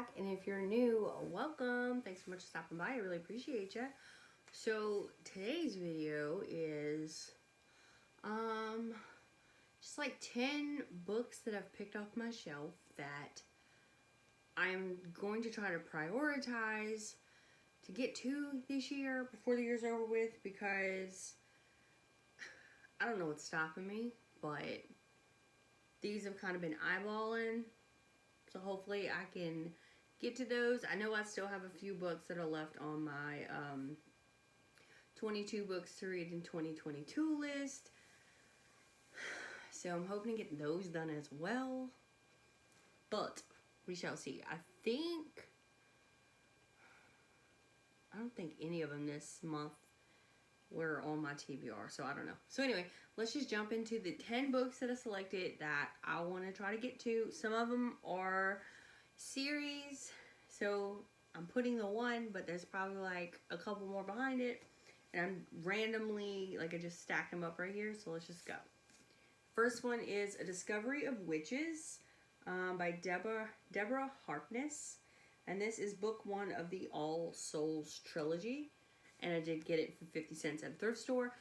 back, and if you're new, welcome. Thanks so much for stopping by. I really appreciate you. So today's video is just like 10 books that I've picked off my shelf that I'm going to try to prioritize to get to this year before the year's over with, because I don't know what's stopping me, but these have kind of been eyeballing. So hopefully I can get to those. I know I still have a few books that are left on my 22 books to read in 2022 list. So I'm hoping to get those done as well. But we shall see. I don't think any of them this month were on my TBR, so I don't know. So anyway, let's just jump into the 10 books that I selected that I want to try to get to. Some of them are series, so I'm putting the one, but there's probably like a couple more behind it, and I'm randomly, like, I just stacked them up right here, so let's just go. First one is A Discovery of Witches by Deborah Harkness, and this is book one of the All Souls trilogy. And I did get it for 50 cents at a thrift store.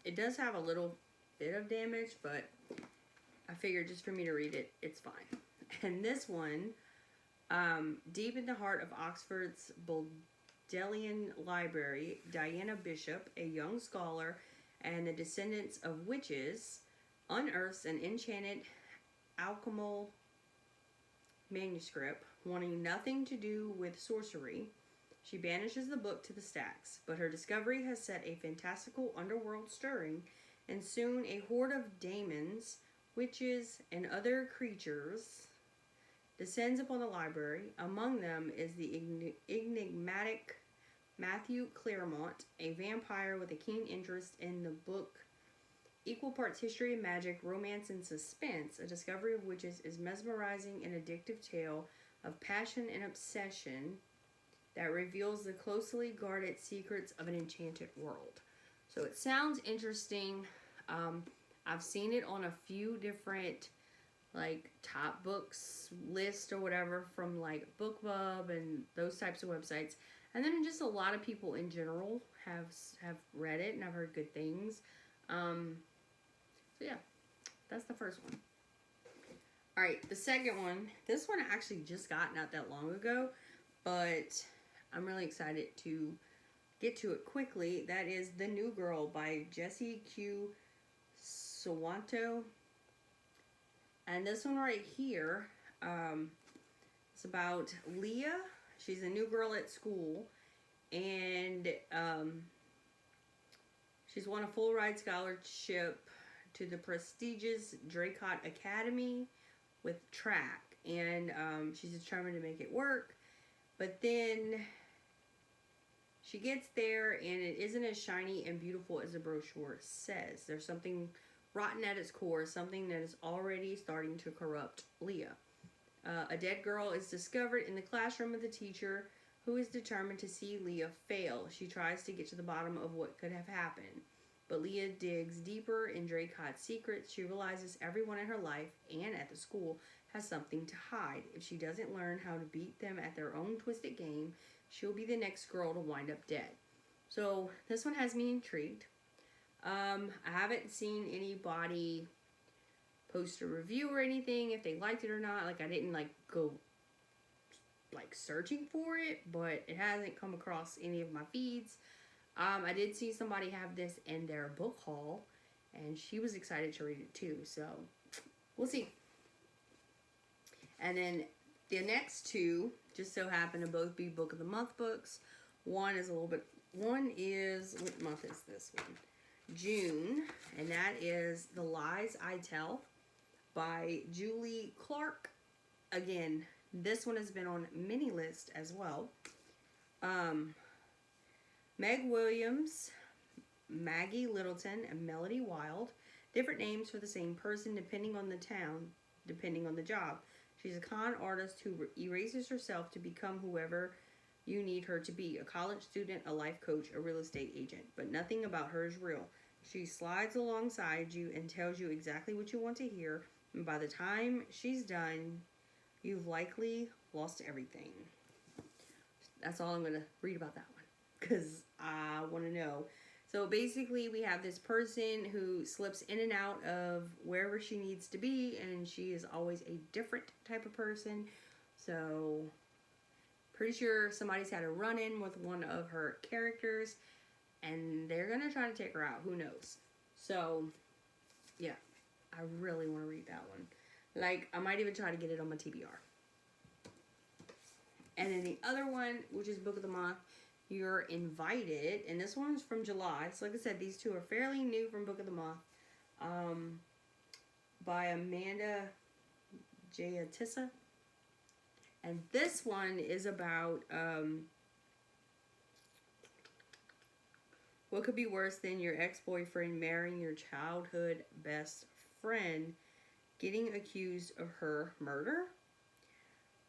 It does have a little bit of damage, but I figured just for me to read it, it's fine. And this one, deep in the heart of Oxford's Bodleian Library, Diana Bishop, a young scholar and the descendants of witches, unearths an enchanted alchemical manuscript wanting nothing to do with sorcery. She banishes the book to the stacks, but her discovery has set a fantastical underworld stirring, and soon a horde of daemons, witches, and other creatures descends upon the library. Among them is the enigmatic Matthew Claremont, a vampire with a keen interest in the book. Equal parts history and magic, romance and suspense, A Discovery of Witches is mesmerizing and addictive tale of passion and obsession that reveals the closely guarded secrets of an enchanted world. So it sounds interesting. I've seen it on a few different like top books list or whatever from like BookBub and those types of websites. And then just a lot of people in general have read it, and I've heard good things. So yeah, that's the first one. All right, the second one. This one I actually just got not that long ago, but I'm really excited to get to it quickly. That is The New Girl by Jessie Q. Sawanto. And this one right here, it's about Leah. She's a new girl at school, and she's won a full ride scholarship to the prestigious Draycott Academy with track, and she's determined to make it work. But then she gets there, and it isn't as shiny and beautiful as the brochure says. There's something rotten at its core, something that is already starting to corrupt Leah. A dead girl is discovered in the classroom of the teacher, who is determined to see Leah fail. She tries to get to the bottom of what could have happened. But Leah digs deeper in Draycott's secrets. She realizes everyone in her life and at the school has something to hide. If she doesn't learn how to beat them at their own twisted game, she'll be the next girl to wind up dead. So this one has me intrigued. I haven't seen anybody post a review or anything, if they liked it or not. Like, I didn't like go like searching for it, but it hasn't come across any of my feeds. I did see somebody have this in their book haul, and she was excited to read it too. So we'll see. And then the next two just so happen to both be Book of the Month books. One is, what month is this one? June, and that is The Lies I Tell by Julie Clark. Again, this one has been on mini list as well. Meg Williams, Maggie Littleton, and Melody Wild. Different names for the same person depending on the town, depending on the job. She's a con artist who erases herself to become whoever you need her to be. A college student, a life coach, a real estate agent. But nothing about her is real. She slides alongside you and tells you exactly what you want to hear. And by the time she's done, You've likely lost everything. That's all I'm going to read about that one because I want to know. So basically, we have this person who slips in and out of wherever she needs to be, and she is always a different type of person. So, pretty sure somebody's had a run-in with one of her characters, and they're going to try to take her out. Who knows? So, yeah, I really want to read that one. Like, I might even try to get it on my TBR. And then the other one, which is Book of the Month, Youre Invited. And this one's from July. So, like I said, these two are fairly new from Book of the Month. By Amanda Jayatissa. And this one is about what could be worse than your ex-boyfriend marrying your childhood best friend, getting accused of her murder?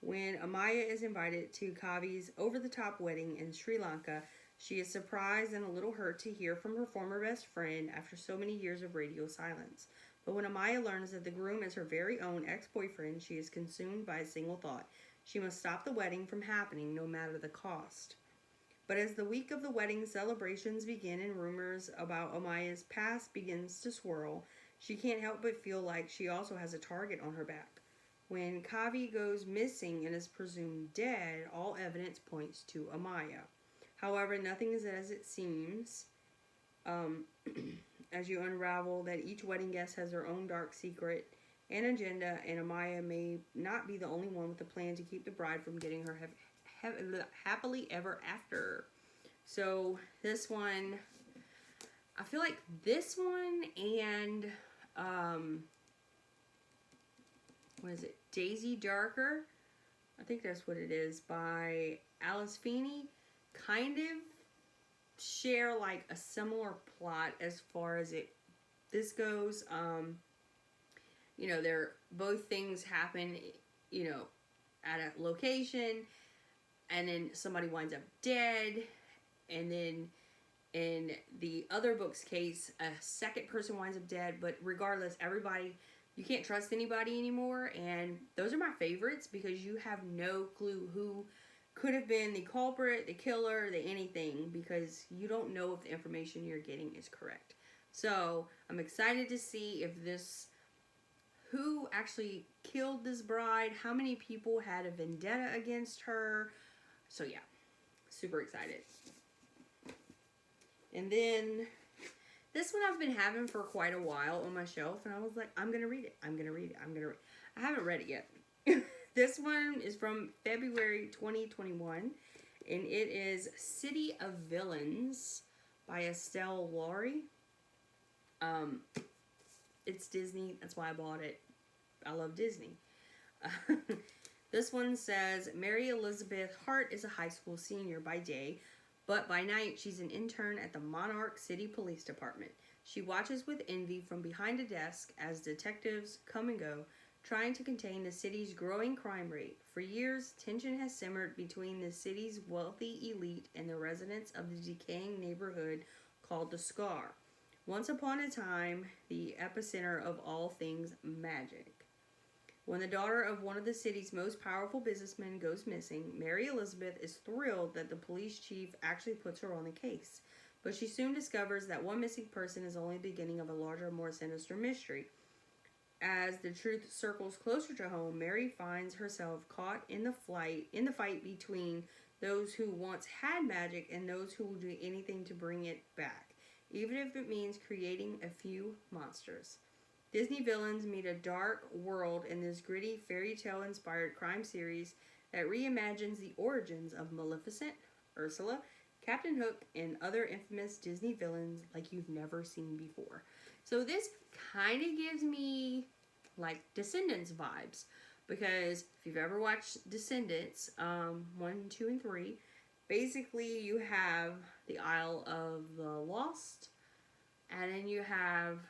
When Amaya is invited to Kavi's over-the-top wedding in Sri Lanka, she is surprised and a little hurt to hear from her former best friend after so many years of radio silence. But when Amaya learns that the groom is her very own ex-boyfriend, she is consumed by a single thought. She must stop the wedding from happening, no matter the cost. But as the week of the wedding celebrations begin and rumors about Amaya's past begins to swirl, she can't help but feel like she also has a target on her back. When Kavi goes missing and is presumed dead, all evidence points to Amaya. However, nothing is as it seems. As you unravel that each wedding guest has their own dark secret and agenda, and Amaya may not be the only one with a plan to keep the bride from getting her happily ever after. So this one, I feel like this one and what is it? Daisy Darker, I think that's what it is, by Alice Feeney, kind of share like a similar plot as far as this goes. You know, they're both things happen, you know, at a location, and then somebody winds up dead, and then in the other book's case, a second person winds up dead. But regardless, everybody, you can't trust anybody anymore, and those are my favorites because you have no clue who could have been the culprit, the killer, the anything, because you don't know if the information you're getting is correct. So I'm excited to see if who actually killed this bride, how many people had a vendetta against her. So yeah, super excited. And then this one I've been having for quite a while on my shelf, and I was like, I'm going to read it. I haven't read it yet. This one is from February 2021, and it is City of Villains by Estelle Laurie. It's Disney. That's why I bought it. I love Disney. This one says, Mary Elizabeth Hart is a high school senior by day, but by night she's an intern at the Monarch City Police Department. She watches with envy from behind a desk as detectives come and go, trying to contain the city's growing crime rate. For years, tension has simmered between the city's wealthy elite and the residents of the decaying neighborhood called the Scar. Once upon a time, the epicenter of all things magic. When the daughter of one of the city's most powerful businessmen goes missing, Mary Elizabeth is thrilled that the police chief actually puts her on the case. But she soon discovers that one missing person is only the beginning of a larger, more sinister mystery. As the truth circles closer to home, Mary finds herself caught in the fight between those who once had magic and those who will do anything to bring it back, even if it means creating a few monsters. Disney villains meet a dark world in this gritty fairy tale inspired crime series that reimagines the origins of Maleficent, Ursula, Captain Hook, and other infamous Disney villains like you've never seen before. So this kind of gives me like Descendants vibes, because if you've ever watched Descendants 1, 2, and 3, basically you have the Isle of the Lost, and then you have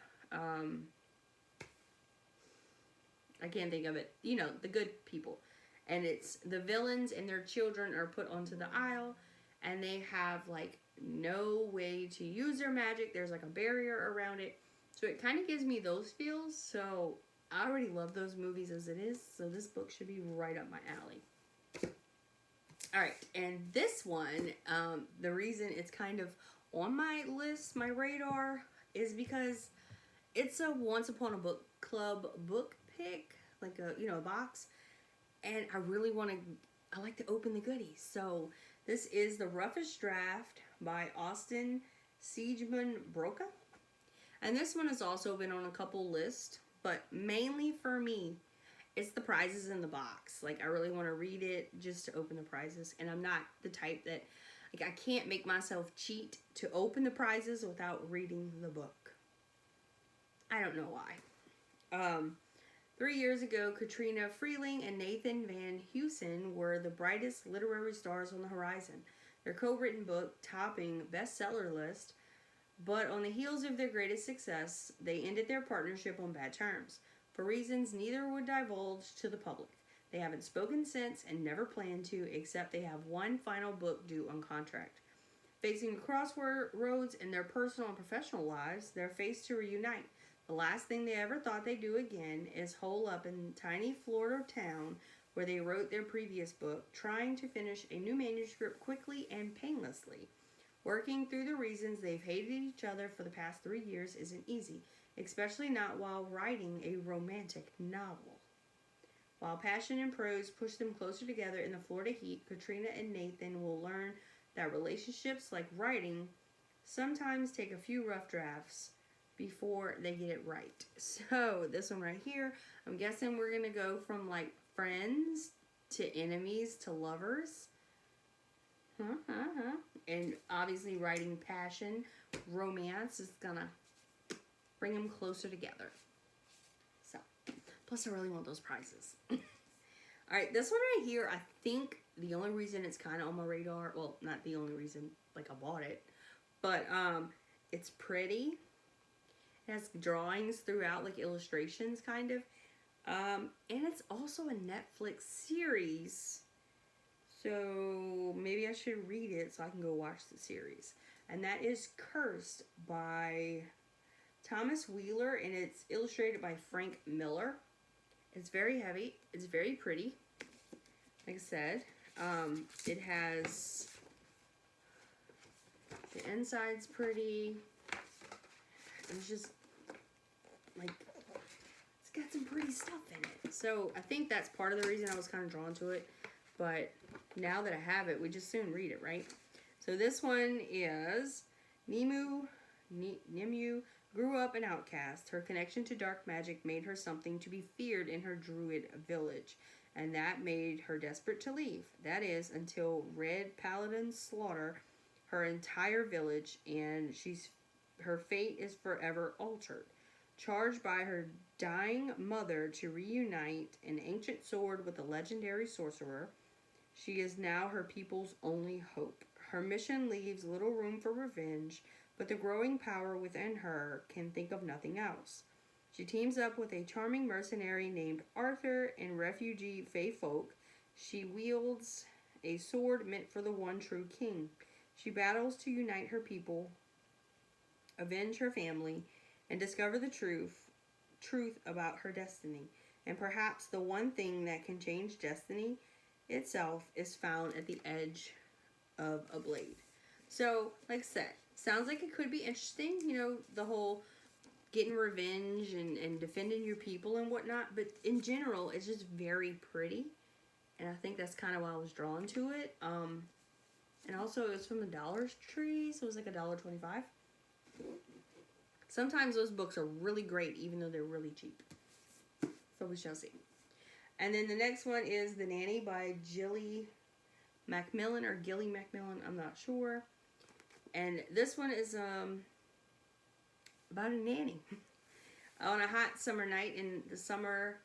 I can't think of it, you know, the good people, and it's the villains and their children are put onto the isle, and they have like no way to use their magic. There's like a barrier around it. So it kind of gives me those feels. So I already love those movies as it is, so this book should be right up my alley. All right, and this one, the reason it's kind of on my list, my radar, is because it's a Once Upon a Book Club book pick, like a box, and I like to open the goodies. So this is The Roughest Draft by Austin Siegemann Broca. And this one has also been on a couple lists, but mainly for me, it's the prizes in the box. Like, I really want to read it just to open the prizes. And I'm not the type that, like, I can't make myself cheat to open the prizes without reading the book. I don't know why. 3 years ago, Katrina Freeling and Nathan Van Heusen were the brightest literary stars on the horizon. Their co-written book topping bestseller list, but on the heels of their greatest success, they ended their partnership on bad terms, for reasons neither would divulge to the public. They haven't spoken since and never plan to, except they have one final book due on contract. Facing crossroads in their personal and professional lives, they're faced to reunite. The last thing they ever thought they'd do again is hole up in tiny Florida town where they wrote their previous book, trying to finish a new manuscript quickly and painlessly. Working through the reasons they've hated each other for the past 3 years isn't easy, especially not while writing a romantic novel. While passion and prose push them closer together in the Florida heat, Katrina and Nathan will learn that relationships, like writing, sometimes take a few rough drafts before they get it right. So this one right here, I'm guessing we're gonna go from like friends to enemies to lovers. And obviously writing passion, romance is gonna bring them closer together. So, plus I really want those prizes. Alright, this one right here, I think the only reason it's kind of on my radar, well, not the only reason, like I bought it, but it's pretty. It has drawings throughout, like illustrations kind of. And it's also a Netflix series. So maybe I should read it so I can go watch the series. And that is Cursed by Thomas Wheeler, and it's illustrated by Frank Miller. It's very heavy. It's very pretty. Like I said, it has, the inside's pretty. It's just like, it's got some pretty stuff in it. So I think that's part of the reason I was kind of drawn to it. But now that I have it, we just soon read it, right? So this one is Nimue grew up an outcast. Her connection to dark magic made her something to be feared in her druid village, and that made her desperate to leave. That is, until Red Paladins slaughter her entire village, and her fate is forever altered. Charged by her dying mother to reunite an ancient sword with a legendary sorcerer, she is now her people's only hope. Her mission leaves little room for revenge, but the growing power within her can think of nothing else. She teams up with a charming mercenary named Arthur and refugee Fae folk. She wields a sword meant for the one true king. She battles to unite her people, avenge her family, and discover the truth about her destiny. And perhaps the one thing that can change destiny itself is found at the edge of a blade. So, like I said, sounds like it could be interesting, the whole getting revenge and defending your people and whatnot, but in general, it's just very pretty, and I think that's kind of why I was drawn to it. And also, it was from the Dollar Tree, so it was like $1.25. Sometimes those books are really great, even though they're really cheap. So we shall see. And then the next one is The Nanny by Gilly Macmillan, or Gilly Macmillan, I'm not sure. And this one is about a nanny. On a hot summer night in the summer.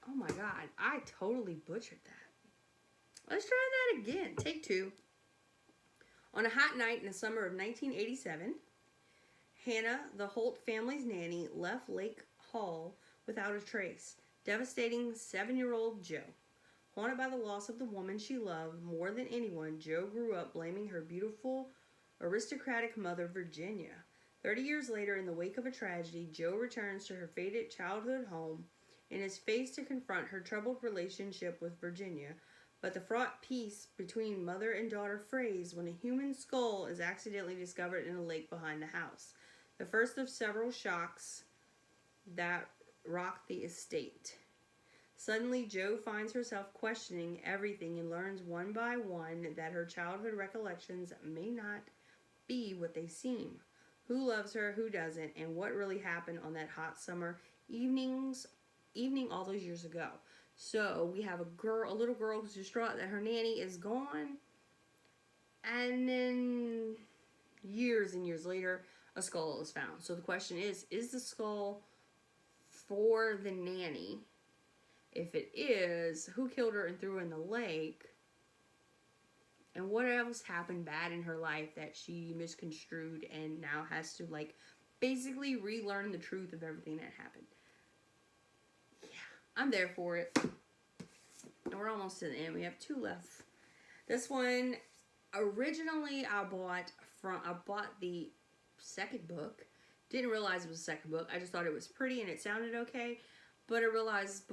Oh my god, I totally butchered that. Let's try that again. Take two. On a hot night in the summer of 1987, Hannah, the Holt family's nanny, left Lake Hall without a trace, devastating 7-year-old Jo. Haunted by the loss of the woman she loved more than anyone, Jo grew up blaming her beautiful, aristocratic mother, Virginia. 30 years later, in the wake of a tragedy, Jo returns to her faded childhood home in his face to confront her troubled relationship with Virginia, but the fraught peace between mother and daughter frays when a human skull is accidentally discovered in a lake behind the house. The first of several shocks that rock the estate. Suddenly, Jo finds herself questioning everything and learns one by one that her childhood recollections may not be what they seem. Who loves her, who doesn't, and what really happened on that hot summer evening all those years ago. So we have a little girl who's distraught that her nanny is gone, and then years and years later, a skull is found. So the question is the skull for the nanny? If it is, who killed her and threw her in the lake? And what else happened bad in her life that she misconstrued and now has to, like, basically relearn the truth of everything that happened? Yeah, I'm there for it. And we're almost to the end. We have 2 left. This one, originally I bought the second book. Didn't realize it was a second book. I just thought it was pretty and it sounded okay. But I realized,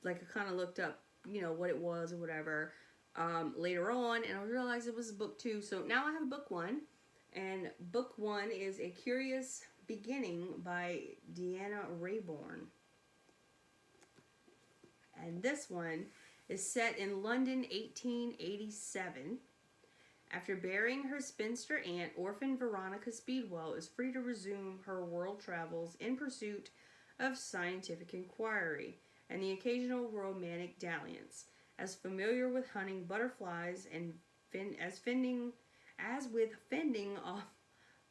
like, I kind of looked up, you know, what it was or whatever later on, and I realized it was book 2. So now I have book 1, and book 1 is A Curious Beginning by Deanna Rayborn. And this one is set in London, 1887. After burying her spinster aunt, orphan Veronica Speedwell is free to resume her world travels in pursuit of scientific inquiry and the occasional romantic dalliance. As familiar with hunting butterflies and as with fending off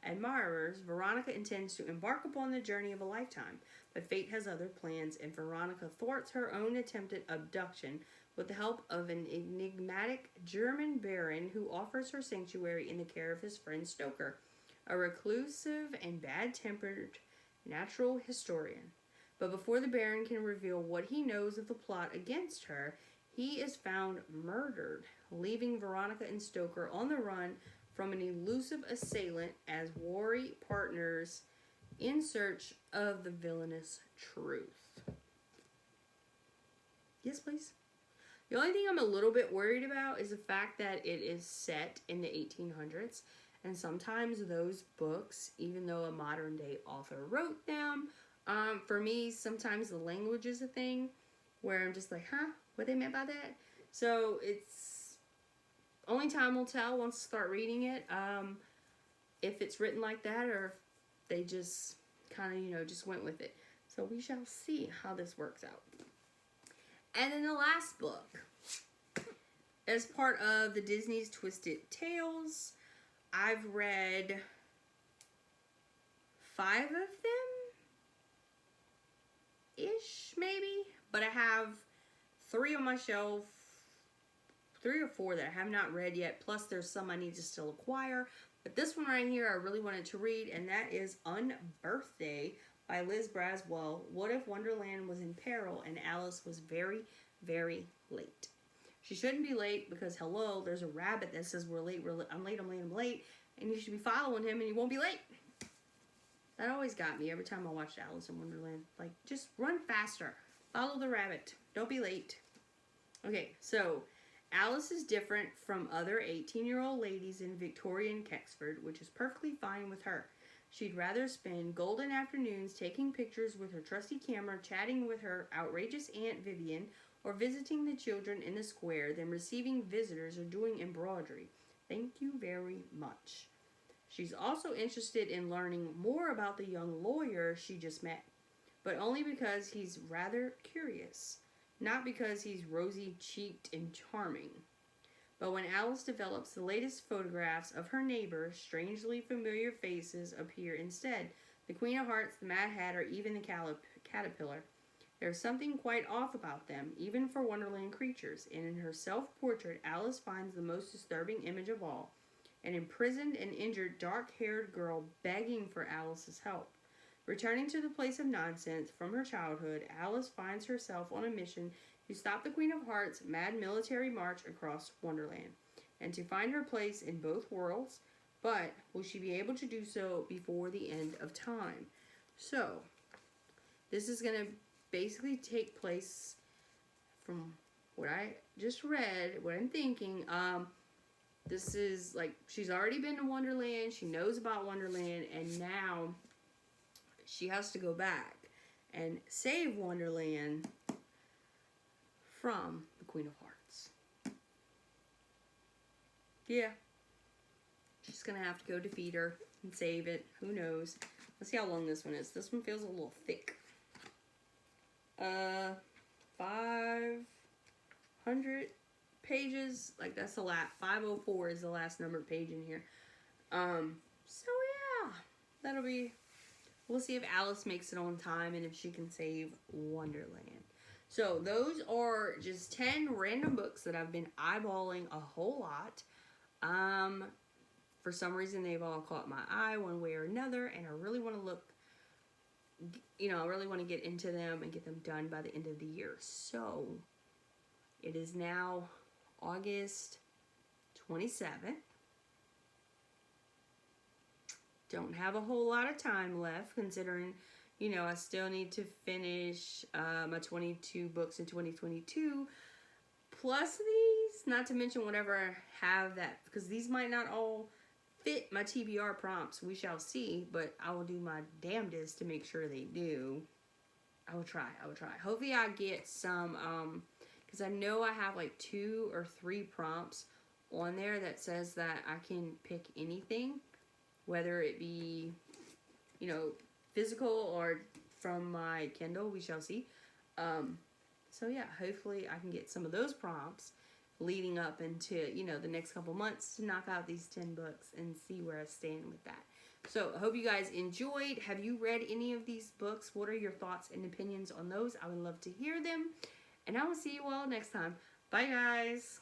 admirers, Veronica intends to embark upon the journey of a lifetime. But fate has other plans, and Veronica thwarts her own attempted abduction with the help of an enigmatic German baron who offers her sanctuary in the care of his friend Stoker, a reclusive and bad-tempered natural historian. But before the baron can reveal what he knows of the plot against her, he is found murdered, leaving Veronica and Stoker on the run from an elusive assailant as wary partners in search of the villainous truth. Yes, please. The only thing I'm a little bit worried about is the fact that it is set in the 1800s, and sometimes those books, even though a modern day author wrote them, for me, sometimes the language is a thing where I'm just like, huh? What they meant by that? So it's only time will tell once I start reading it, if it's written like that or if they just kind of, you know, just went with it. So we shall see how this works out. And then the last book, as part of the Disney's Twisted Tales, I've read 5 of them, ish maybe, but I have 3 on my shelf, 3 or 4 that I have not read yet, plus there's some I need to still acquire. But this one right here I really wanted to read, and that is Unbirthday by Liz Braswell. What if Wonderland was in peril and Alice was very, very late? She shouldn't be late because, hello, there's a rabbit that says I'm late, I'm late, and you should be following him and you won't be late. That always got me every time I watched Alice in Wonderland. Like, just run faster. Follow the rabbit. Don't be late. Okay, so Alice is different from other 18-year-old ladies in Victorian Kexford, which is perfectly fine with her. She'd rather spend golden afternoons taking pictures with her trusty camera, chatting with her outrageous Aunt Vivian, or visiting the children in the square than receiving visitors or doing embroidery. Thank you very much. She's also interested in learning more about the young lawyer she just met, but only because he's rather curious, not because he's rosy-cheeked and charming. But when Alice develops the latest photographs of her neighbors, strangely familiar faces appear instead. The Queen of Hearts, the Mad Hatter, even the Caterpillar. There's something quite off about them, even for Wonderland creatures, and in her self-portrait, Alice finds the most disturbing image of all, an imprisoned and injured dark-haired girl begging for Alice's help. Returning to the place of nonsense from her childhood, Alice finds herself on a mission to stop the Queen of Hearts' mad military march across Wonderland, and to find her place in both worlds, but will she be able to do so before the end of time? So, this is going to basically take place from what I just read, what I'm thinking. This is like, she's already been to Wonderland. She knows about Wonderland, and now she has to go back and save Wonderland from the Queen of Hearts. Yeah. She's gonna have to go defeat her and save it. Who knows? Let's see how long this one is. This one feels a little thick. 500 pages. Like, that's the last. 504 is the last numbered page in here. So yeah, that'll be. We'll see if Alice makes it on time and if she can save Wonderland. So those are just 10 random books that I've been eyeballing a whole lot. For some reason, they've all caught my eye one way or another, and I really want to look, I really want to get into them and get them done by the end of the year. So, it is now August 27th. Don't have a whole lot of time left, considering, I still need to finish my 22 books in 2022, plus these, not to mention whatever I have that, because these might not all fit my TBR prompts. We shall see, but I will do my damnedest to make sure they do. I will try. Hopefully I get some, because I know I have like 2 or 3 prompts on there that says that I can pick anything, whether it be, physical or from my Kindle. We shall see. So yeah, hopefully I can get some of those prompts leading up into, the next couple months to knock out these 10 books and see where I stand with that. So I hope you guys enjoyed. Have you read any of these books? What are your thoughts and opinions on those? I would love to hear them. And I will see you all next time. Bye, guys.